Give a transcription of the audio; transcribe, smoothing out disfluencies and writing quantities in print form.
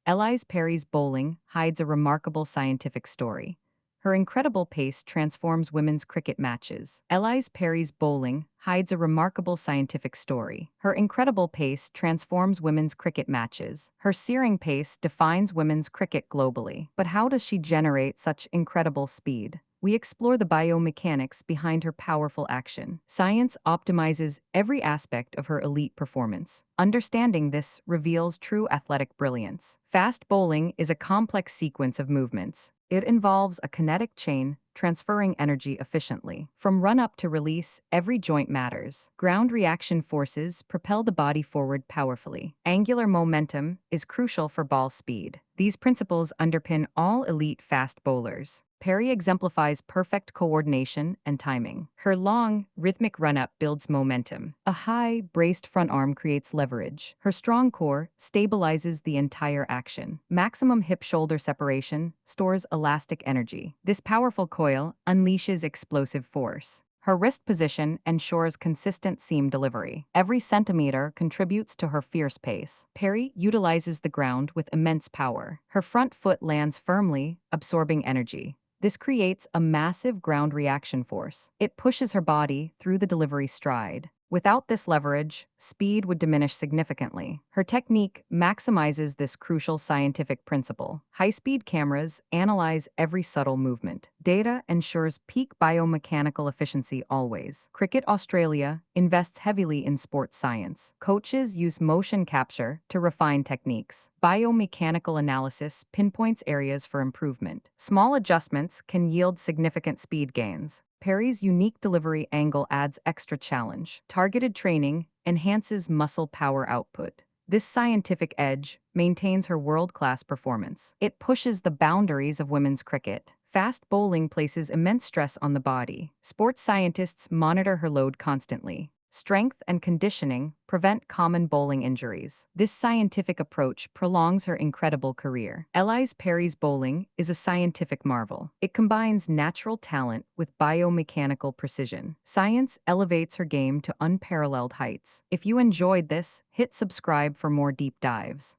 Ellyse Perry's bowling hides a remarkable scientific story. Her incredible pace transforms women's cricket matches. Ellyse Perry's bowling hides a remarkable scientific story. Her incredible pace transforms women's cricket matches. Her searing pace defines women's cricket globally. But how does she generate such incredible speed? We explore the biomechanics behind her powerful action. Science optimizes every aspect of her elite performance. Understanding this reveals true athletic brilliance. Fast bowling is a complex sequence of movements. It involves a kinetic chain transferring energy efficiently. From run-up to release, every joint matters. Ground reaction forces propel the body forward powerfully. Angular momentum is crucial for ball speed. These principles underpin all elite fast bowlers. Perry exemplifies perfect coordination and timing. Her long, rhythmic run-up builds momentum. A high, braced front arm creates leverage. Her strong core stabilizes the entire action. Maximum hip-shoulder separation stores elastic energy. This powerful coil unleashes explosive force. Her wrist position ensures consistent seam delivery. Every centimeter contributes to her fierce pace. Perry utilizes the ground with immense power. Her front foot lands firmly, absorbing energy. This creates a massive ground reaction force. It pushes her body through the delivery stride. Without this leverage, speed would diminish significantly. Her technique maximizes this crucial scientific principle. High-speed cameras analyze every subtle movement. Data ensures peak biomechanical efficiency always. Cricket Australia invests heavily in sports science. Coaches use motion capture to refine techniques. Biomechanical analysis pinpoints areas for improvement. Small adjustments can yield significant speed gains. Perry's unique delivery angle adds extra challenge. Targeted training enhances muscle power output. This scientific edge maintains her world-class performance. It pushes the boundaries of women's cricket. Fast bowling places immense stress on the body. Sports scientists monitor her load constantly. Strength and conditioning prevent common bowling injuries. This scientific approach prolongs her incredible career. Ellyse Perry's bowling is a scientific marvel. It combines natural talent with biomechanical precision. Science elevates her game to unparalleled heights. If you enjoyed this, hit subscribe for more deep dives.